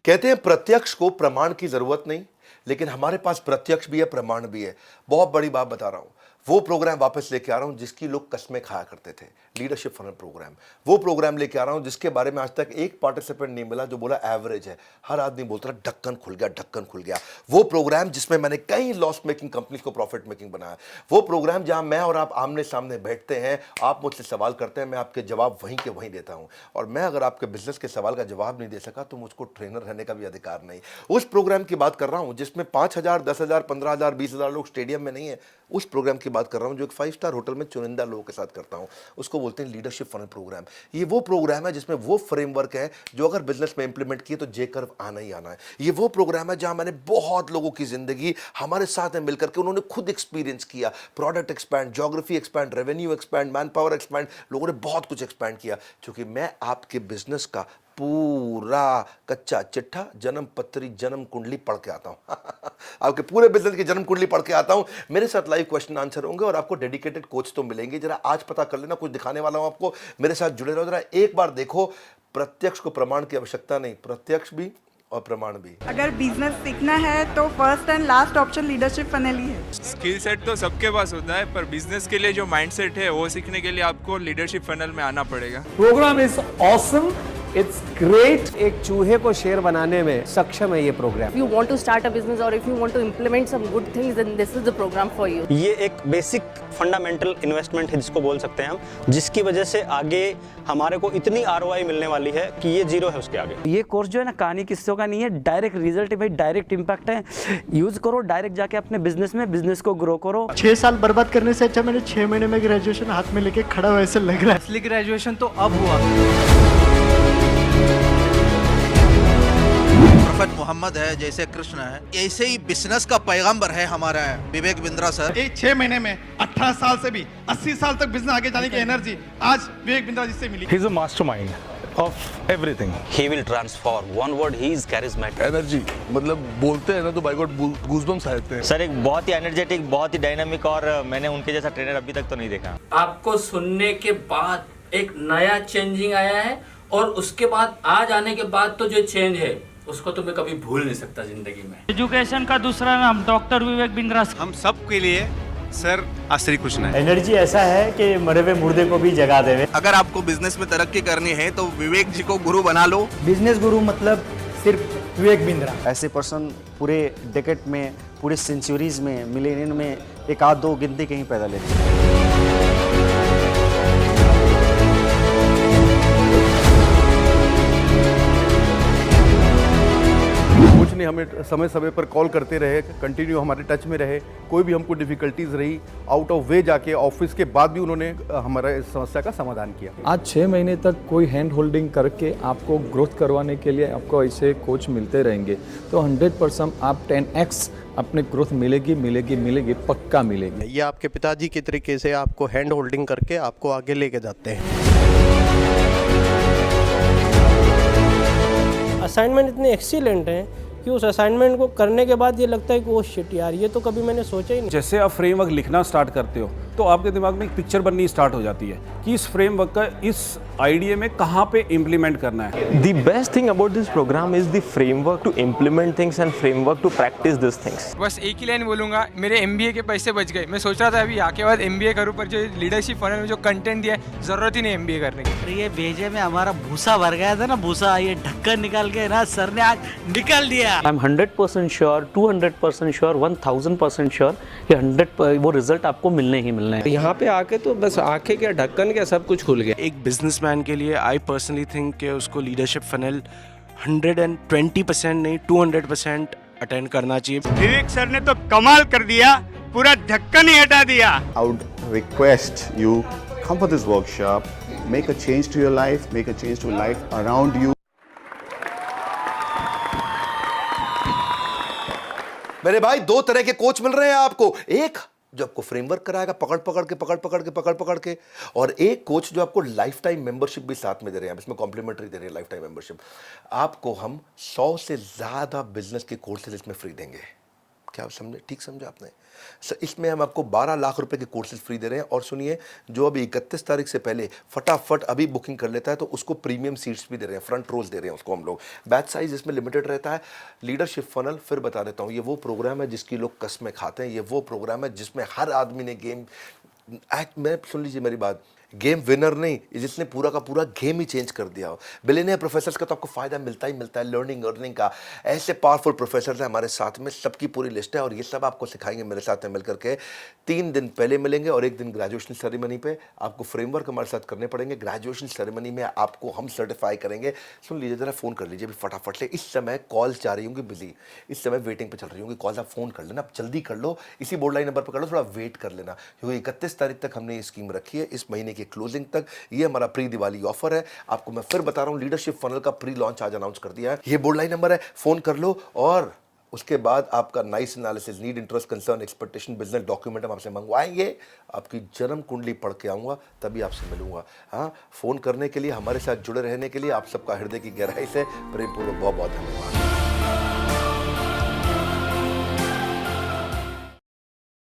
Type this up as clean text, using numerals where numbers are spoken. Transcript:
कहते हैं प्रत्यक्ष को प्रमाण की जरूरत नहीं, लेकिन हमारे पास प्रत्यक्ष भी है, प्रमाण भी है। बहुत बड़ी बात बता रहा हूं, वो प्रोग्राम वापस लेके आ रहा हूं जिसकी लोग कसमें खाया करते थे, लीडरशिप फनल प्रोग्राम। वो प्रोग्राम लेके आ रहा हूं जिसके बारे में आज तक एक पार्टिसिपेंट नहीं मिला जो बोला एवरेज है। हर आदमी बोलता रहा ढक्कन खुल गया, ढक्कन खुल गया। वो प्रोग्राम जिसमें मैंने कई लॉस मेकिंग कंपनीज को प्रॉफिट मेकिंग बनाया। वो प्रोग्राम जहां मैं और आप आमने सामने बैठते हैं, आप मुझसे सवाल करते हैं, मैं आपके जवाब वहीं के वहीं देता हूं। और मैं अगर आपके बिजनेस के सवाल का जवाब नहीं दे सका तो मुझको ट्रेनर रहने का भी अधिकार नहीं। उस प्रोग्राम की बात कर रहा हूं जिसमें 5,000, 10,000, 15,000, 20,000 लोग स्टेडियम में नहीं है। उस प्रोग्राम की बात कर रहा हूं जो एक 5 स्टार होटल में चुनिंदा लोगों के साथ करता हूं। उसको बोलते हैं लीडरशिप फनल प्रोग्राम। ये वो प्रोग्राम है जिसमें वो फ्रेमवर्क है जो अगर बिजनेस में इंप्लीमेंट किए तो जे कर्व आना ही आना है। ये वो प्रोग्राम है जहां मैंने बहुत लोगों की जिंदगी हमारे साथ में मिलकर के उन्होंने खुद एक्सपीरियंस किया। Product expand, geography expand, revenue expand, man power expand, लोगों ने बहुत कुछ एक्सपैंड किया। क्योंकि मैं आपके बिजनेस का पूरा कच्चा चिट्ठा, जन्म पत्री, जन्म कुंडली पढ़ के आता हूं। आपके पूरे बिजनेस की जन्म कुंडली पढ़ के आता हूं। मेरे साथ लाइव क्वेश्चन आंसर होंगे और आपको डेडिकेटेड कोच तो मिलेंगे। जरा आज पता कर लेना, कुछ दिखाने वाला हूं आपको, मेरे साथ जुड़े रहो। जरा एक बार देखो, प्रत्यक्ष को प्रमाण की आवश्यकता नहीं, प्रत्यक्ष भी और प्रमाण भी। अगर बिजनेस सीखना है तो first and last option leadership funnel ही है। स्किल सेट तो सबके पास होता है, पर बिजनेस के लिए जो माइंडसेट है वो सीखने के लिए आपको लीडरशिप फनल में आना पड़ेगा। Programme is awesome, it's great. एक चूहे को शेर बनाने में सक्षम है ये programme. If you want to start a business or if you want to implement some good things, then this is the program for you. ये एक बेसिक फंडामेंटल इन्वेस्टमेंट है जिसको बोल सकते हैं हम, जिसकी वजह से आगे हमारे को इतनी आरओआई मिलने वाली है कि ये जीरो है उसके आगे। ये कोर्स जो है ना कहानी किस्सों का नहीं है, डायरेक्ट रिजल्ट है भाई, डायरेक्ट इम्पैक्ट है। यूज करो, डायरेक्ट जाके अपने बिजनेस को ग्रो करो। 6 साल बर्बाद करने से अच्छा मैंने 6 महीने में ग्रेजुएशन हाथ में लेके खड़ा वैसे लग रहा है। असली ग्रेजुएशन तो अब हुआ। प्रोफेट मोहम्मद है, जैसे कृष्ण है, ऐसे ही बिजनेस का पैगंबर है हमारा विवेक बिंद्रा सर। एक 6 महीने में 18 साल से भी 80 साल तक बिजनेस आगे जाने की एनर्जी आज विवेक बिंद्रा जी से मिली। He is a mastermind of everything. He will transform. One word, he is charismatic. Energy, मतलब बोलते हैं ना तो बाय गॉड गूज़बम्स आ जाते हैं। सर एक बहुत ही एनर्जेटिक, बहुत ही डायनामिक, और मैंने उनके जैसा ट्रेनर अभी तक तो नहीं देखा। आपको सुनने के बाद एक नया चेंजिंग आया है, और उसके बाद आज आने के बाद तो जो चेंज है उसको तो मैं कभी भूल नहीं सकता जिंदगी में। एजुकेशन का दूसरा नाम डॉक्टर विवेक बिंद्रा। हम सब के लिए सर आज श्री कृष्ण है। एनर्जी ऐसा है कि मरे हुए मुर्दे को भी जगा देवे। अगर आपको बिजनेस में तरक्की करनी है तो विवेक जी को गुरु बना लो। बिजनेस गुरु मतलब सिर्फ विवेक बिंद्रा। ऐसे पर्सन पूरे डेकेड में, पूरे सेंचुरीज में, मिलेनियम में एक आध दो गिनती कहीं पैदा लेते हैं। ने हमें समय समय पर कॉल करते रहे, कंटिन्यू हमारे टच में रहे। कोई भी हमको डिफिकल्टीज रही, आउट ऑफ वे जाके ऑफिस के बाद भी उन्होंने हमारा इस समस्या का समाधान किया। आज 6 महीने तक कोई हैंड होल्डिंग करके आपको ग्रोथ करवाने के लिए आपको ऐसे कोच मिलते रहेंगे तो 100% आप 10x अपने ग्रोथ मिलेगी, पक्का मिलेगी। ये आपके पिताजी के तरीके से आपको हैंड होल्डिंग करके आपको आगे लेके जाते हैं। असाइनमेंट इतने एक्सीलेंट हैं कि उस असाइनमेंट को करने के बाद ये लगता है कि वो शिट यार, ये तो कभी मैंने सोचा ही नहीं। जैसे आप फ्रेमवर्क लिखना स्टार्ट करते हो तो आपके दिमाग में एक पिक्चर बननी स्टार्ट हो जाती है कि इस फ्रेमवर्क का इस आइडिया में कहाँ पे इम्प्लीमेंट करना है। The best thing about this program is the framework to implement things and framework to practice these things. बस एक ही लाइन बोलूंगा, मेरे MBA के पैसे बच गए। मैं सोच रहा था अभी आके बाद MBA करूं, पर जो लीडरशिप फनल में जो कंटेंट दिया है, जरूरत ही नहीं MBA करने की। ये भेजे में हमारा भूसा भर गया था ना, भूसा, ये ढक्कन निकाल के ना सर ने आज निकाल दिया। I am 100% sure, 200% sure, 1000% sure, ये 100 वो रिजल्ट आपको मिलने ही मिलने हैं। यहाँ पे आके तो बस आंखें क्या, ढक्कन क्या, सब कुछ खुल गया। एक बिजनेसमैन के लिए आई पर्सनली थिंक कि उसको लीडरशिप फनल 120% नहीं 200% अटेंड करना चाहिए। विवेक सर ने तो कमाल कर दिया, पूरा ढक्कन ही हटा दिया। I would request you come for this workshop, make a change to your life, make a change to life around you. मेरे भाई, 2 तरह के कोच मिल रहे हैं आपको। एक जो आपको फ्रेमवर्क कराएगा पकड़ पकड़ के, और एक कोच जो आपको लाइफ टाइम मेंबरशिप भी साथ में दे रहे हैं। इसमें कॉम्प्लीमेंट्री दे रहे हैं लाइफ टाइम मेंबरशिप। आपको हम 100 से ज़्यादा बिजनेस के कोर्सेज इसमें फ्री देंगे। क्या समझे? ठीक समझा आपने? इसमें हम आपको 12 लाख रुपए के कोर्सेज फ्री दे रहे हैं। और सुनिए, जो अभी 31 तारीख से पहले फटाफट अभी बुकिंग कर लेता है तो उसको प्रीमियम सीट्स भी दे रहे हैं, फ्रंट रोज दे रहे हैं उसको हम लोग। बैच साइज इसमें लिमिटेड रहता है। लीडरशिप फनल फिर बता देता हूँ, ये वो प्रोग्राम है जिसकी लोग कसमें खाते हैं। ये वो प्रोग्राम है जिसमें हर आदमी ने गेम, मैं सुन लीजिए मेरी बात, गेम विनर नहीं, जिसने पूरा का पूरा गेम ही चेंज कर दिया हो। बिलियनियर प्रोफेसर्स का तो आपको फायदा मिलता ही मिलता है, लर्निंग अर्निंग का। ऐसे पावरफुल प्रोफेसर्स हैं हमारे साथ में, सबकी पूरी लिस्ट है और ये सब आपको सिखाएंगे मेरे साथ में मिलकर के। 3 दिन पहले मिलेंगे और 1 दिन ग्रेजुएशन सेरेमनी पे। आपको फ्रेमवर्क हमारे साथ करने पड़ेंगे। ग्रेजुएशन सेरेमनी में आपको हम सर्टिफाई करेंगे। सुन लीजिए जरा, फोन कर लीजिए अभी फटाफट से। इस समय कॉल जा रही होंगी बिजी, इस समय वेटिंग पे चल रही होंगी कॉल। आप फोन कर लेना, आप जल्दी कर लो, इसी बोर्ड लाइन नंबर पर कर लो, थोड़ा वेट कर लेना क्योंकि 31 तारीख तक हमने ये स्कीम रखी है, इस महीने की क्लोजिंग तक। ये हमारा प्री दिवाली ऑफर है। आपको मैं फिर बता रहा हूं, लीडरशिप फनल का प्री लॉन्च आज अनाउंस कर दिया है। ये बोर्ड लाइन नंबर है, फोन कर लो। और उसके बाद आपका nice analysis, need, interest, concern, expectation, business document हम आपसे मंगवाएंगे। आपकी जन्म कुंडली पढ़ के आऊंगा, तभी आपसे मिलूंगा। हाँ, फोन करने के लिए, हमारे साथ जुड़े रहने के लिए आप सबका हृदय की गहराई से प्रेमपूर्वक बहुत बहुत धन्यवाद।